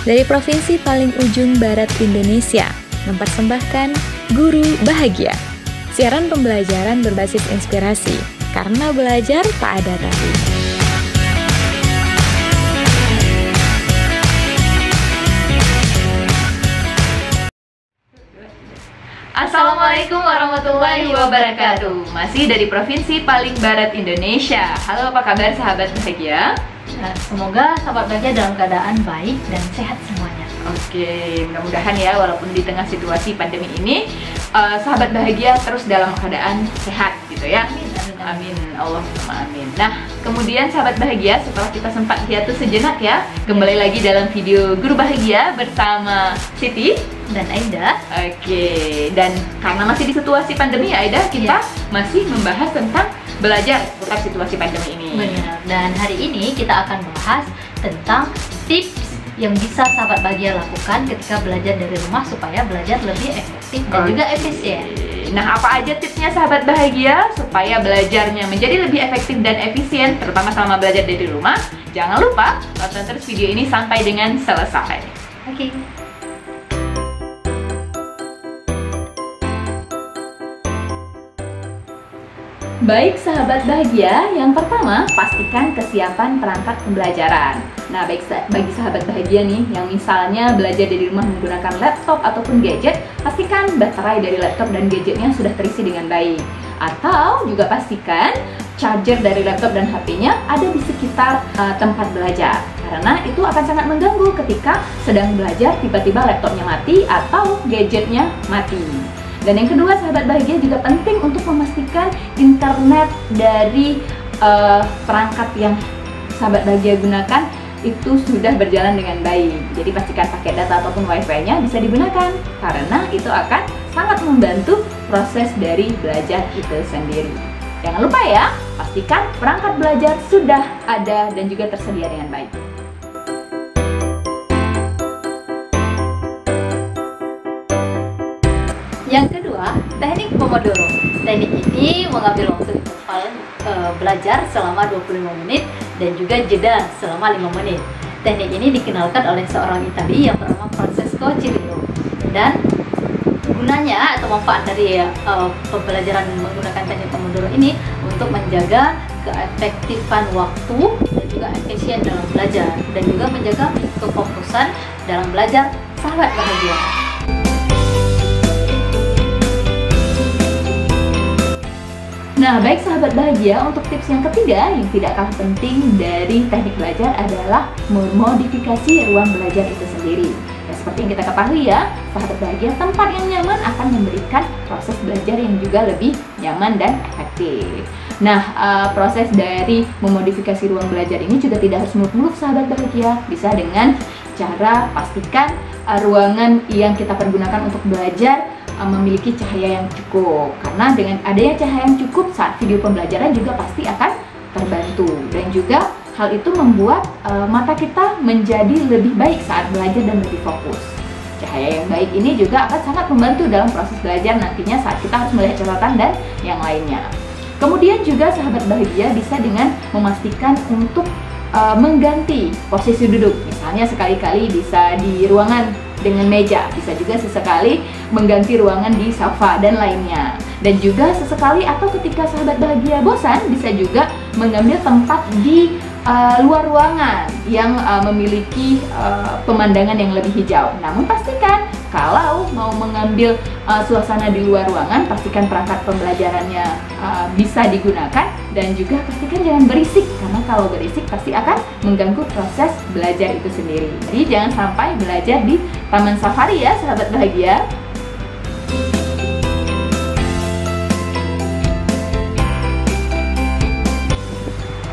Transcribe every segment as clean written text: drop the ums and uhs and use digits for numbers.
dari provinsi paling ujung barat Indonesia, mempersembahkan Guru Bahagia. Siaran pembelajaran berbasis inspirasi, karena belajar tak ada tapi. Assalamualaikum warahmatullahi wabarakatuh. Masih dari provinsi paling barat Indonesia. Halo, apa kabar sahabat bahagia? Semoga sahabat bahagia dalam keadaan baik dan sehat semuanya. Oke, mudah-mudahan ya walaupun di tengah situasi pandemi ini sahabat bahagia terus dalam keadaan sehat gitu ya. Amin, Allahumma amin. Nah, kemudian sahabat bahagia, setelah kita sempat hiatus sejenak ya, kembali lagi dalam video Guru Bahagia bersama Siti dan Aida. Oke, dan karena masih di situasi pandemi ya Aida, kita masih membahas tentang belajar tetap situasi pandemi ini. Benar. Dan hari ini kita akan bahas tentang tips yang bisa sahabat bahagia lakukan ketika belajar dari rumah supaya belajar lebih efektif dan juga efisien. Nah, apa aja tipsnya sahabat bahagia supaya belajarnya menjadi lebih efektif dan efisien, terutama selama belajar dari rumah? Jangan lupa tonton terus video ini sampai dengan selesai. Oke. Baik sahabat bahagia, yang pertama pastikan kesiapan perangkat pembelajaran. Nah, bagi sahabat bahagia nih yang misalnya belajar dari rumah menggunakan laptop ataupun gadget, pastikan baterai dari laptop dan gadgetnya sudah terisi dengan baik. Atau juga pastikan charger dari laptop dan HP-nya ada di sekitar tempat belajar. Karena itu akan sangat mengganggu ketika sedang belajar tiba-tiba laptopnya mati atau gadgetnya mati. Dan yang kedua, sahabat bahagia juga penting untuk memastikan internet dari perangkat yang sahabat bahagia gunakan itu sudah berjalan dengan baik. Jadi pastikan paket data ataupun wifi-nya bisa digunakan, karena itu akan sangat membantu proses dari belajar itu sendiri. Jangan lupa ya, pastikan perangkat belajar sudah ada dan juga tersedia dengan baik. Yang kedua, teknik Pomodoro. Teknik ini mengambil waktu interval belajar selama 25 menit dan juga jeda selama 5 menit. Teknik ini dikenalkan oleh seorang Italia yang bernama Francesco Cirillo. Dan gunanya atau manfaat dari pembelajaran menggunakan teknik Pomodoro ini untuk menjaga keefektifan waktu dan juga efisien dalam belajar, dan juga menjaga kefokusan dalam belajar sahabat bahagia. Nah, baik sahabat bahagia, untuk tips yang ketiga yang tidak kalah penting dari teknik belajar adalah memodifikasi ruang belajar itu sendiri. Ya, seperti yang kita ketahui ya, sahabat bahagia, tempat yang nyaman akan memberikan proses belajar yang juga lebih nyaman dan efektif. Nah, proses dari memodifikasi ruang belajar ini juga tidak harus muluk-muluk sahabat bahagia. Bisa dengan cara pastikan ruangan yang kita pergunakan untuk belajar memiliki cahaya yang cukup, karena dengan adanya cahaya yang cukup saat video pembelajaran juga pasti akan terbantu, dan juga hal itu membuat mata kita menjadi lebih baik saat belajar dan lebih fokus. Cahaya yang baik ini juga akan sangat membantu dalam proses belajar nantinya saat kita harus melihat catatan dan yang lainnya. Kemudian juga sahabat bahagia bisa dengan memastikan untuk mengganti posisi duduk, misalnya sekali-kali bisa di ruangan dengan meja, bisa juga sesekali mengganti ruangan di sofa dan lainnya. Dan juga sesekali atau ketika sahabat bahagia bosan, bisa juga mengambil tempat di luar ruangan yang memiliki pemandangan yang lebih hijau. Namun pastikan kalau mau mengambil suasana di luar ruangan, pastikan perangkat pembelajarannya bisa digunakan, dan juga pastikan jangan berisik, karena kalau berisik pasti akan mengganggu proses belajar itu sendiri. Jadi jangan sampai belajar di taman safari ya sahabat bahagia.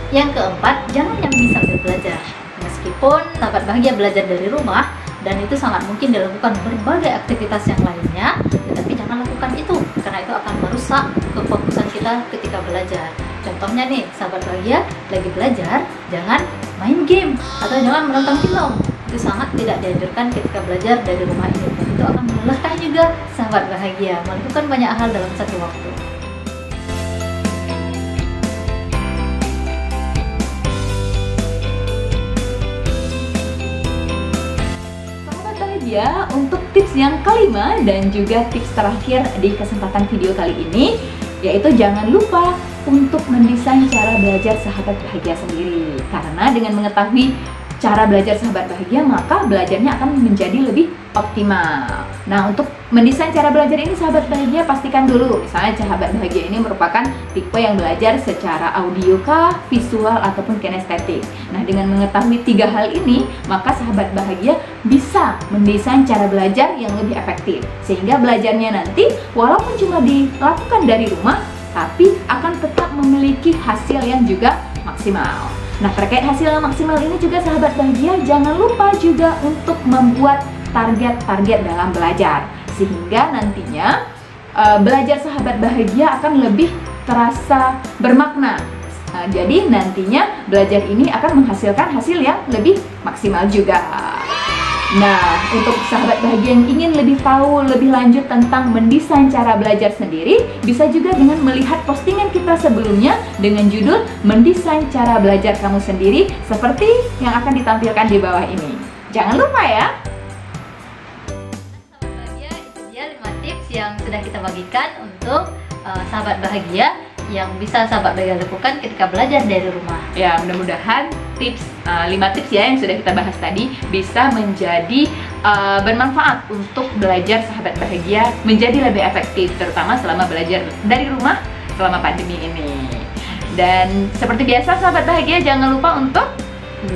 Yang keempat, jangan nyambi sambil belajar. Meskipun sahabat bahagia belajar dari rumah dan itu sangat mungkin dilakukan berbagai aktivitas yang lainnya, tetapi jangan lakukan itu, karena itu akan merusak kefokusan kita ketika belajar. Contohnya nih, sahabat bahagia lagi belajar, jangan main game atau jangan menonton film. Itu sangat tidak dianjurkan ketika belajar dari rumah ini. Itu akan melelahkan juga sahabat bahagia, melakukan banyak hal dalam satu waktu. bahagia, untuk tips yang kelima dan juga tips terakhir di kesempatan video kali ini, yaitu jangan lupa untuk mendesain cara belajar sahabat bahagia sendiri. Karena dengan mengetahui cara belajar sahabat bahagia, maka belajarnya akan menjadi lebih optimal. Nah, untuk mendesain cara belajar ini sahabat bahagia, pastikan dulu misalnya sahabat bahagia ini merupakan tipe yang belajar secara audio kah, visual, ataupun kinestetik. Nah, dengan mengetahui 3 hal ini, maka sahabat bahagia bisa mendesain cara belajar yang lebih efektif, sehingga belajarnya nanti walaupun cuma dilakukan dari rumah, tapi akan tetap memiliki hasil yang juga maksimal. Nah, terkait hasil yang maksimal ini juga sahabat bahagia, jangan lupa juga untuk membuat target-target dalam belajar, sehingga nantinya belajar sahabat bahagia akan lebih terasa bermakna. Jadi nantinya belajar ini akan menghasilkan hasil yang lebih maksimal juga. Nah, untuk sahabat bahagia yang ingin lebih tahu lebih lanjut tentang mendesain cara belajar sendiri, bisa juga dengan melihat postingan kita sebelumnya dengan judul Mendesain Cara Belajar Kamu Sendiri, seperti yang akan ditampilkan di bawah ini. Jangan lupa ya! Sahabat bahagia, itu dia 5 tips yang sudah kita bagikan untuk sahabat bahagia yang bisa sahabat bahagia lakukan ketika belajar dari rumah. Ya, mudah-mudahan tips 5 tips ya yang sudah kita bahas tadi bisa menjadi bermanfaat untuk belajar sahabat bahagia menjadi lebih efektif, terutama selama belajar dari rumah selama pandemi ini. Dan seperti biasa sahabat bahagia, jangan lupa untuk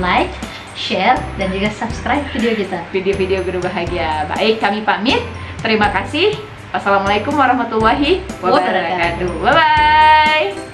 Like, share, dan juga subscribe video kita. video-video Guru Bahagia. Baik, kami pamit. Terima kasih. Wassalamualaikum warahmatullahi wabarakatuh. Bye-bye.